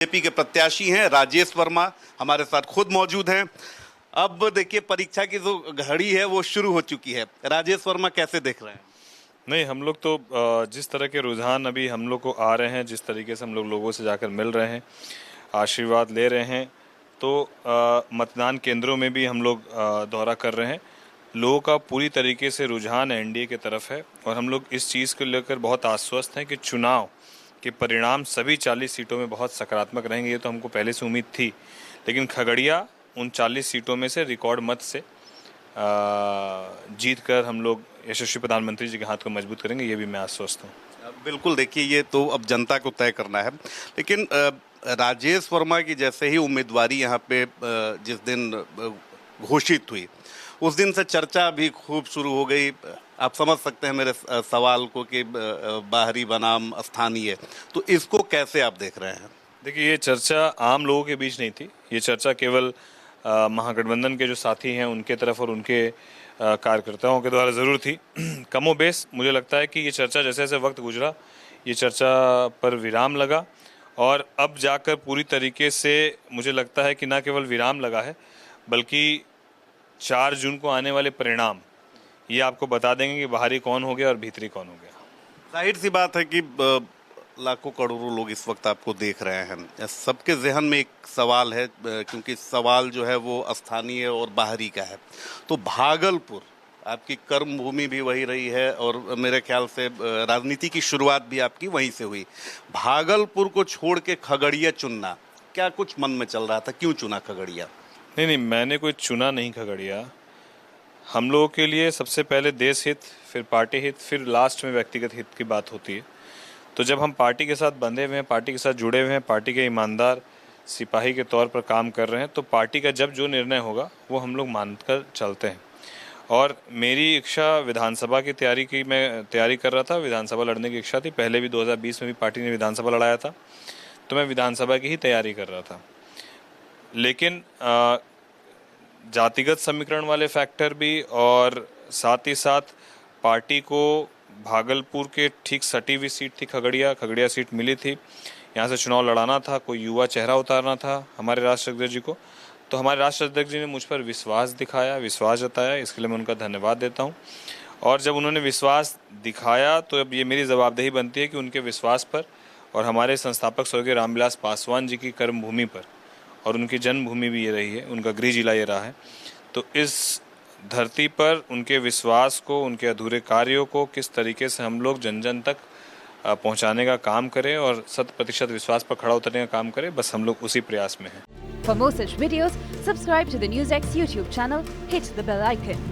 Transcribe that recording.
BJP के प्रत्याशी हैं राजेश वर्मा हमारे साथ खुद मौजूद हैं। अब देखिए परीक्षा की जो घड़ी है वो शुरू हो चुकी है। राजेश वर्मा कैसे देख रहे हैं? नहीं, हम लोग तो जिस तरह के रुझान अभी हम लोग को आ रहे हैं, जिस तरीके से हम लोग लोगों से जाकर मिल रहे हैं, आशीर्वाद ले रहे हैं, तो मतदान केंद्रों में भी हम लोग दौरा कर रहे हैं। लोगों का पूरी तरीके से रुझान एनडीए की तरफ है और हम लोग इस चीज़ को लेकर बहुत आश्वस्त हैं कि चुनाव के परिणाम सभी 40 सीटों में बहुत सकारात्मक रहेंगे। ये तो हमको पहले से उम्मीद थी, लेकिन खगड़िया उन 40 सीटों में से रिकॉर्ड मत से जीत कर हम लोग यशस्वी प्रधानमंत्री जी के हाथ को मजबूत करेंगे, ये भी मैं आश्वस्त हूँ। बिल्कुल, देखिए ये तो अब जनता को तय करना है, लेकिन राजेश वर्मा की जैसे ही उम्मीदवारी यहाँ पे जिस दिन घोषित हुई उस दिन से चर्चा भी खूब शुरू हो गई। आप समझ सकते हैं मेरे सवाल को कि बाहरी बनाम स्थानीय, तो इसको कैसे आप देख रहे हैं? देखिए, ये चर्चा आम लोगों के बीच नहीं थी, ये चर्चा केवल महागठबंधन के जो साथी हैं उनके तरफ और उनके कार्यकर्ताओं के द्वारा ज़रूर थी। कमोबेश मुझे लगता है कि ये चर्चा जैसे जैसे वक्त गुजरा, ये चर्चा पर विराम लगा और अब जाकर पूरी तरीके से मुझे लगता है कि ना केवल विराम लगा है, बल्कि 4 जून को आने वाले परिणाम ये आपको बता देंगे कि बाहरी कौन हो गया और भीतरी कौन हो गया। जाहिर सी बात है कि लाखों करोड़ों लोग इस वक्त आपको देख रहे हैं। सबके जहन में एक सवाल है, क्योंकि सवाल जो है वो स्थानीय और बाहरी का है। तो भागलपुर आपकी कर्म भूमि भी वही रही है और मेरे ख्याल से राजनीति की शुरुआत भी आपकी वहीं से हुई। भागलपुर को छोड़ के खगड़िया चुनना, क्या कुछ मन में चल रहा था? क्यों चुना खगड़िया? नहीं, मैंने कोई चुना नहीं खगड़िया। हम लोगों के लिए सबसे पहले देश हित, फिर पार्टी हित, फिर लास्ट में व्यक्तिगत हित की बात होती है। तो जब हम पार्टी के साथ बंधे हुए हैं, पार्टी के साथ जुड़े हुए हैं, पार्टी के ईमानदार सिपाही के तौर पर काम कर रहे हैं, तो पार्टी का जब जो निर्णय होगा वो हम लोग मानकर चलते हैं। और मेरी इच्छा विधानसभा की मैं तैयारी कर रहा था, विधानसभा लड़ने की इच्छा थी। पहले भी 2020 में भी पार्टी ने विधानसभा लड़ाया था, तो मैं विधानसभा की ही तैयारी कर रहा था। लेकिन जातिगत समीकरण वाले फैक्टर भी और साथ ही साथ पार्टी को भागलपुर के ठीक सटी हुई सीट थी खगड़िया सीट मिली थी। यहाँ से चुनाव लड़ाना था, कोई युवा चेहरा उतारना था हमारे राष्ट्रीय अध्यक्ष जी को। तो हमारे राष्ट्रीय अध्यक्ष जी ने मुझ पर विश्वास दिखाया, विश्वास जताया, इसके लिए मैं उनका धन्यवाद देता हूँ। और जब उन्होंने विश्वास दिखाया तो अब ये मेरी जवाबदेही बनती है कि उनके विश्वास पर और हमारे संस्थापक स्वर्गीय रामविलास पासवान जी की कर्मभूमि पर, और उनकी जन्मभूमि भी ये रही है, उनका गृह जिला ये रहा है, तो इस धरती पर उनके विश्वास को, उनके अधूरे कार्यों को किस तरीके से हम लोग जन जन तक पहुंचाने का काम करें और 100% विश्वास पर खड़ा उतरने का काम करें, बस हम लोग उसी प्रयास में हैं। For more such videos, subscribe to the NewsX YouTube channel, hit the bell icon.